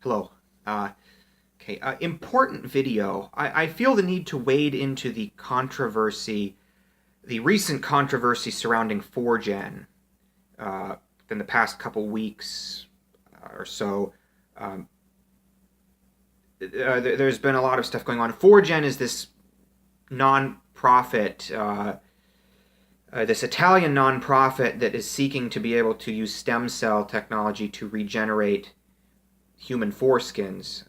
Hello. Important video. I feel the need to wade into the controversy, the recent controversy surrounding Foregen in the past couple weeks or so. Um, there's been a lot of stuff going on. Foregen is this non-profit, this Italian non-profit that is seeking to be able to use stem cell technology to regenerate human foreskins,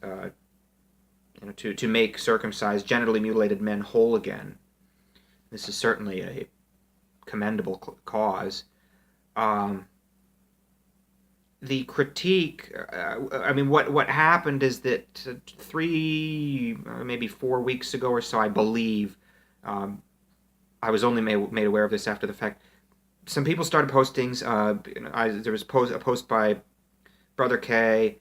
to make circumcised, genitally mutilated men whole again. This is certainly a commendable cause. Um, the critique, what happened is that 3, maybe 4 weeks ago or so, I believe, um, I was only made aware of this after the fact. Some people started postings. There was a post by Brother K,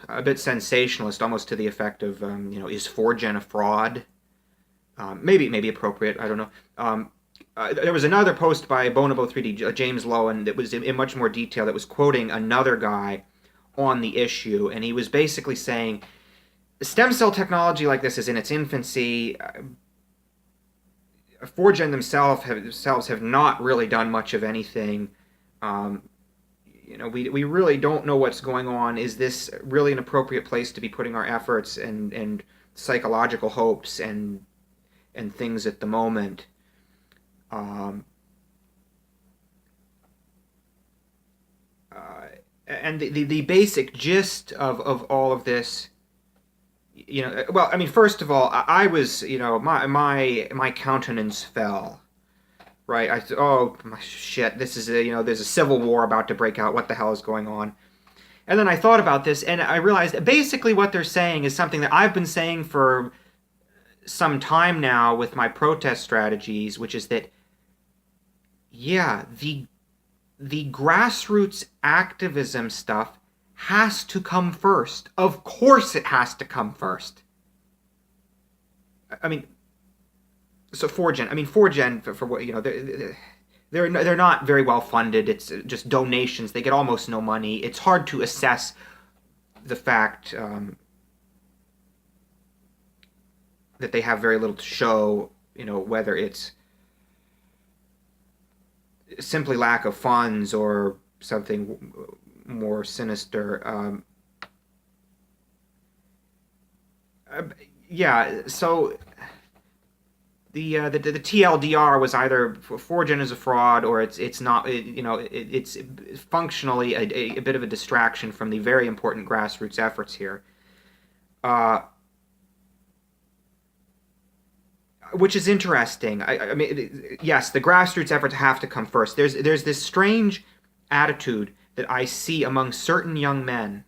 a bit sensationalist, almost to the effect of, is Foregen a fraud? Maybe appropriate. I don't know. There was another post by Bonobo 3D, James Lowen, that was in much more detail, that was quoting another guy on the issue, and he was basically saying stem cell technology like this is in its infancy. Foregen themselves have not really done much of anything. We really don't know what's going on. Is this really an appropriate place to be putting our efforts and psychological hopes and things at the moment? Um, and the basic gist of all of this, first of all, I was, my countenance fell. Right, I thought, oh shit, this is there's a civil war about to break out. What the hell is going on? And then I thought about this, and I realized that basically what they're saying is something that I've been saying for some time now with my protest strategies, which is that, yeah, the grassroots activism stuff has to come first. Of course, it has to come first. I mean, so Foregen for what they're not very well funded. It's just donations. They get almost no money. It's hard to assess the fact that they have very little to show. Whether it's simply lack of funds or something more sinister. Yeah, so the TLDR was either Foregen is a fraud, or it's not. It's functionally a bit of a distraction from the very important grassroots efforts here, which is interesting. Yes, the grassroots efforts have to come first. There's this strange attitude that I see among certain young men.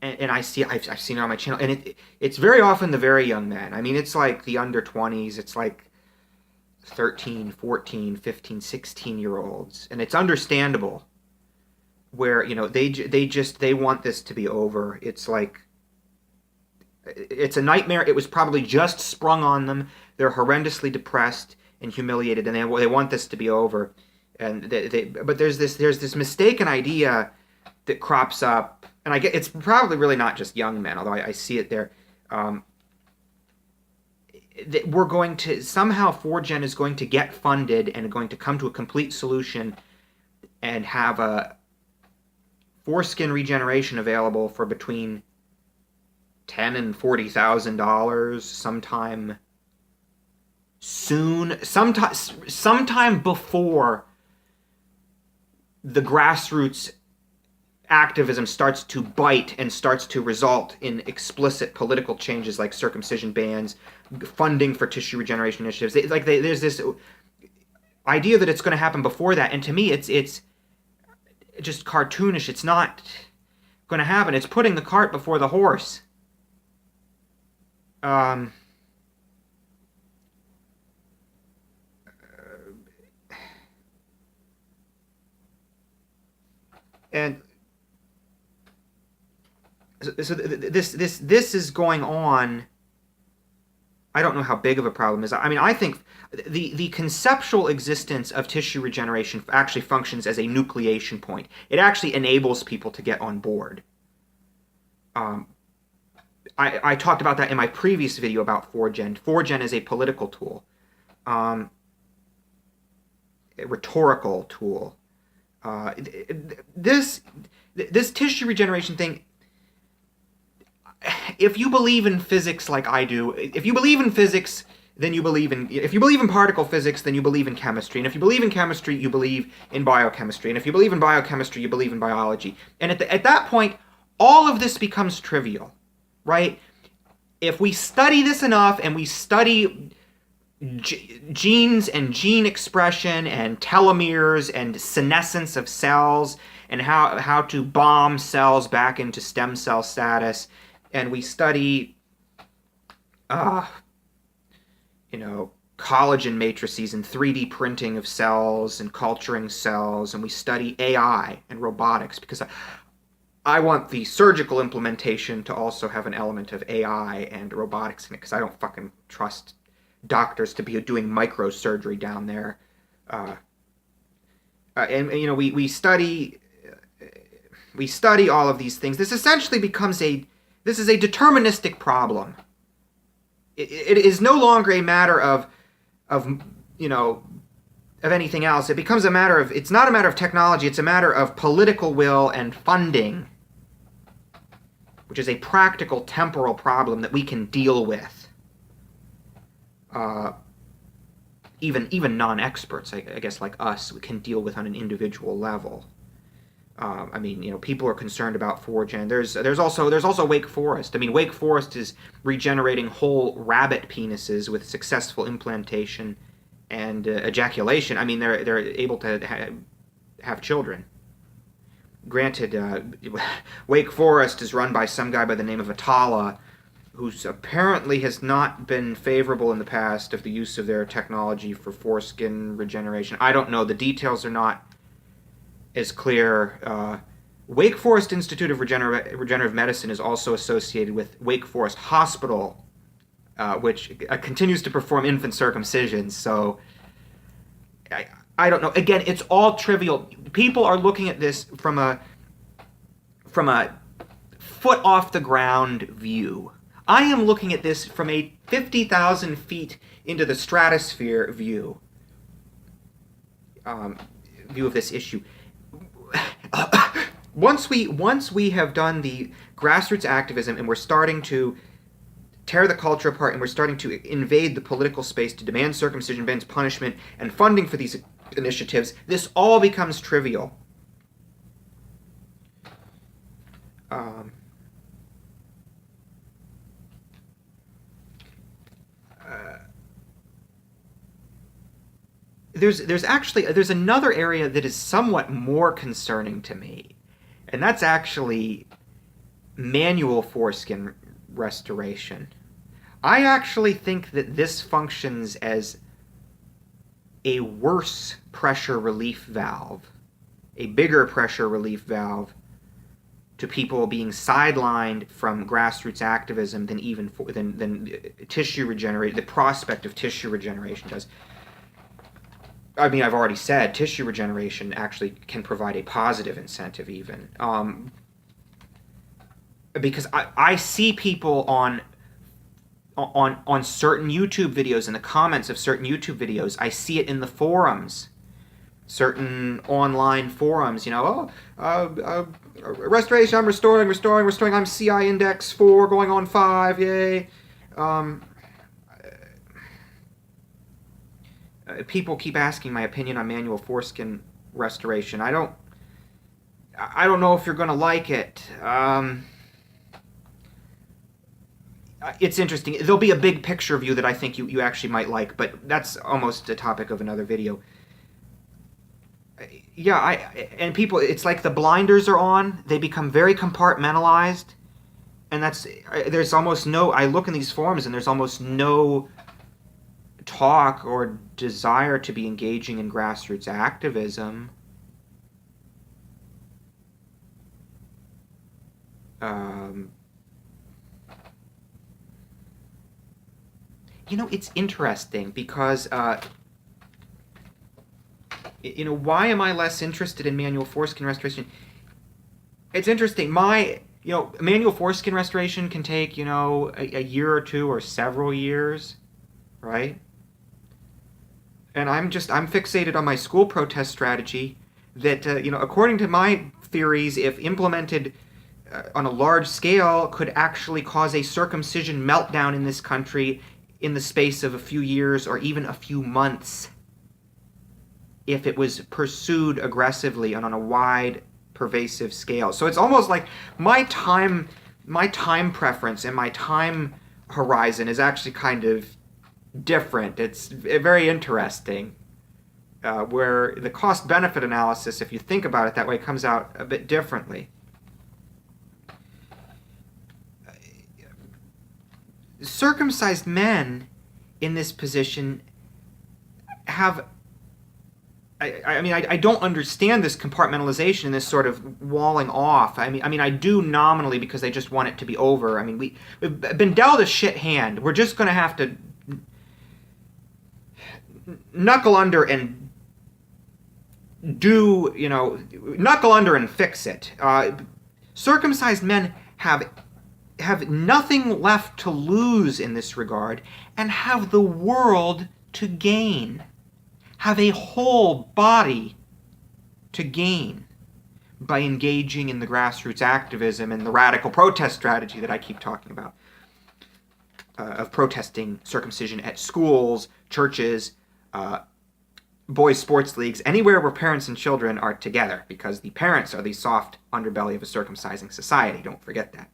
And I've seen it on my channel, and it's very often the very young men. I mean, it's like the under 20s. It's like 13, 14, 15, 16 year olds, and it's understandable where they want this to be over. It's like it's a nightmare. It was probably just sprung on them. They're horrendously depressed and humiliated, and they want this to be over. And but there's this mistaken idea that crops up, and I get it's probably really not just young men, although I see it there. That we're going to somehow Foregen is going to get funded and going to come to a complete solution and have a foreskin regeneration available for between $10,000 and $40,000 sometime soon, sometime before the grassroots activism starts to bite and starts to result in explicit political changes like circumcision bans, funding for tissue regeneration initiatives. There's this idea that it's going to happen before that, and to me, it's just cartoonish. It's not going to happen. It's putting the cart before the horse. And so this is going on I don't know how big of a problem is. I mean, I think the conceptual existence of tissue regeneration actually functions as a nucleation point. It actually enables people to get on board. Um, I talked about that in my previous video about Foregen. Foregen is a political tool, a rhetorical tool. This tissue regeneration thing, if you believe in physics like I do, if you believe in physics, then you believe in, if you believe in particle physics, then you believe in chemistry. And if you believe in chemistry, you believe in biochemistry. And if you believe in biochemistry, you believe in biology. And at that point, all of this becomes trivial, right? If we study this enough and we study genes and gene expression and telomeres and senescence of cells and how to bomb cells back into stem cell status, and we study collagen matrices and 3D printing of cells and culturing cells, and we study AI and robotics, because I want the surgical implementation to also have an element of AI and robotics in it, because I don't fucking trust doctors to be doing microsurgery down there. We study all of these things. This essentially becomes a deterministic problem. It is no longer a matter of anything else. It becomes a matter of, it's not a matter of technology, it's a matter of political will and funding, which is a practical temporal problem that we can deal with. Even non-experts, I guess, like us, we can deal with on an individual level. People are concerned about Foregen. There's also Wake Forest. I mean, Wake Forest is regenerating whole rabbit penises with successful implantation and ejaculation. I mean, they're able to have children. Granted, Wake Forest is run by some guy by the name of Atala, who's apparently has not been favorable in the past of the use of their technology for foreskin regeneration. I don't know. The details are not as clear. Wake Forest Institute of Regenerative Medicine is also associated with Wake Forest Hospital, which continues to perform infant circumcisions. So I don't know. Again, it's all trivial. People are looking at this from a foot off the ground view. I am looking at this from a 50,000 feet into the stratosphere view of this issue. Once we have done the grassroots activism and we're starting to tear the culture apart and we're starting to invade the political space to demand circumcision bans, punishment, and funding for these initiatives, this all becomes trivial. There's another area that is somewhat more concerning to me, and that's actually manual foreskin restoration. I actually think that this functions as a worse pressure relief valve, a bigger pressure relief valve to people being sidelined from grassroots activism than tissue regeneration, the prospect of tissue regeneration does. I mean, I've already said tissue regeneration actually can provide a positive incentive even. Because I see people on certain YouTube videos, in the comments of certain YouTube videos, I see it in the forums, certain online forums, restoration, I'm restoring, I'm CI index 4, going on 5, yay. People keep asking my opinion on manual foreskin restoration. I don't know if you're going to like it. It's interesting. There'll be a big picture view that I think you actually might like, but that's almost the topic of another video. And people, it's like the blinders are on. They become very compartmentalized, and there's almost no. I look in these forums, and there's almost no talk or desire to be engaging in grassroots activism. it's interesting because, why am I less interested in manual foreskin restoration? It's interesting. Manual foreskin restoration can take, a year or two or several years, right? And I'm fixated on my school protest strategy that, according to my theories, if implemented on a large scale, could actually cause a circumcision meltdown in this country in the space of a few years or even a few months if it was pursued aggressively and on a wide, pervasive scale. So it's almost like my time preference and my time horizon is actually kind of different. It's very interesting, where the cost-benefit analysis, if you think about it that way, comes out a bit differently. Circumcised men in this position have... I don't understand this compartmentalization and this sort of walling off. I mean, I do nominally because they just want it to be over. I mean, we've been dealt a shit hand. We're just going to have to knuckle under and knuckle under and fix it. Circumcised men have nothing left to lose in this regard and have the world to gain. Have a whole body to gain by engaging in the grassroots activism and the radical protest strategy that I keep talking about, of protesting circumcision at schools, churches, boys' sports leagues, anywhere where parents and children are together, because the parents are the soft underbelly of a circumcising society. Don't forget that.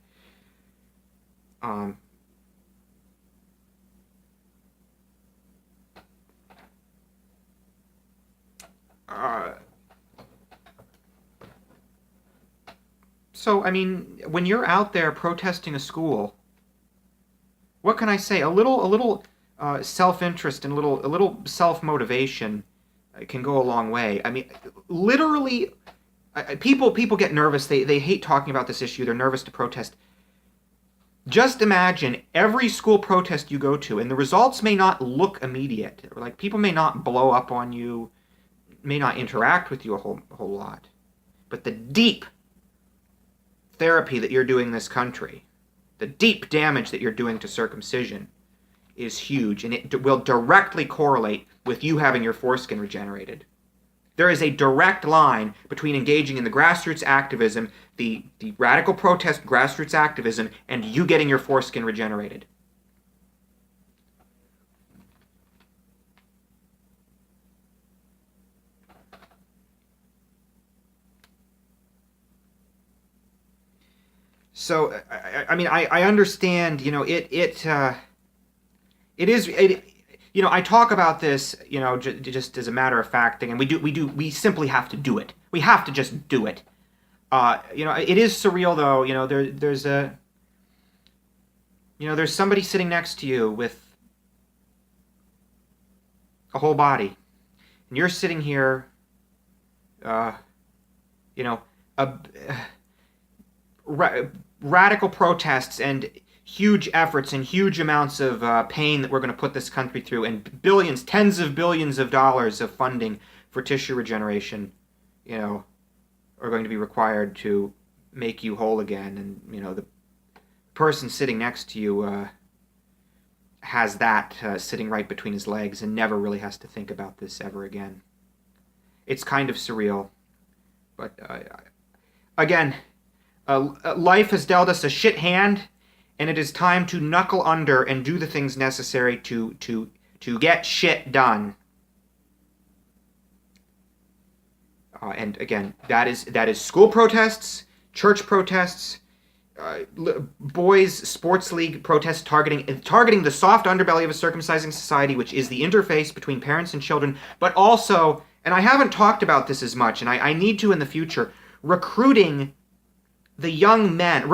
So, I mean, when you're out there protesting a school, what can I say? A little self-interest and a little self-motivation can go a long way. I mean, literally, people get nervous. They hate talking about this issue. They're nervous to protest. Just imagine every school protest you go to, and the results may not look immediate. Like, people may not blow up on you, may not interact with you a whole lot. But the deep therapy that you're doing this country, the deep damage that you're doing to circumcision is huge, and it will directly correlate with you having your foreskin regenerated. There is a direct line between engaging in the grassroots activism, the radical protest grassroots activism, and you getting your foreskin regenerated. So, I understand, it is, I talk about this, just as a matter of fact thing, and we simply have to do it. We have to just do it. It is surreal though, there's somebody sitting next to you with a whole body, and you're sitting here, radical protests and huge efforts and huge amounts of pain that we're going to put this country through, and billions, tens of billions of dollars of funding for tissue regeneration, are going to be required to make you whole again. And, the person sitting next to you has that sitting right between his legs and never really has to think about this ever again. It's kind of surreal. But, again, life has dealt us a shit hand, and it is time to knuckle under and do the things necessary to get shit done. And again, that is school protests, church protests, boys' sports league protests targeting the soft underbelly of a circumcising society, which is the interface between parents and children, but also, and I haven't talked about this as much, and I need to in the future, recruiting the young men,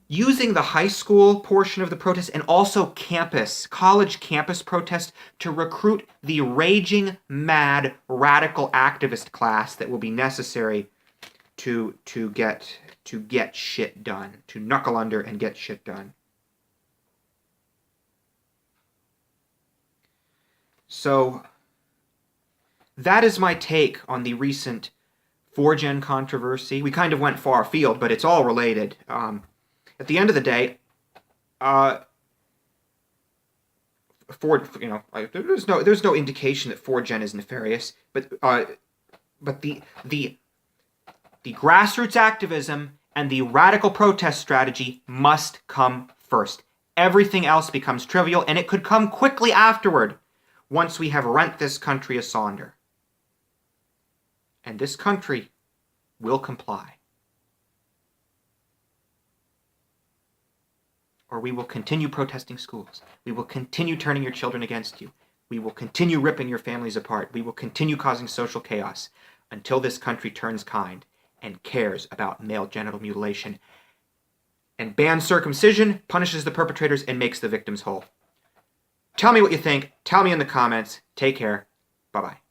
using the high school portion of the protest and also college campus protest to recruit the raging, mad, radical activist class that will be necessary to get shit done, to knuckle under and get shit done. So that is my take on the recent Foregen controversy. We kind of went far afield, but it's all related. At the end of the day, there's no indication that Foregen is nefarious, but the grassroots activism and the radical protest strategy must come first. Everything else becomes trivial, and it could come quickly afterward once we have rent this country asunder. And this country will comply. Or we will continue protesting schools. We will continue turning your children against you. We will continue ripping your families apart. We will continue causing social chaos until this country turns kind and cares about male genital mutilation and bans circumcision, punishes the perpetrators, and makes the victims whole. Tell me what you think. Tell me in the comments. Take care. Bye-bye.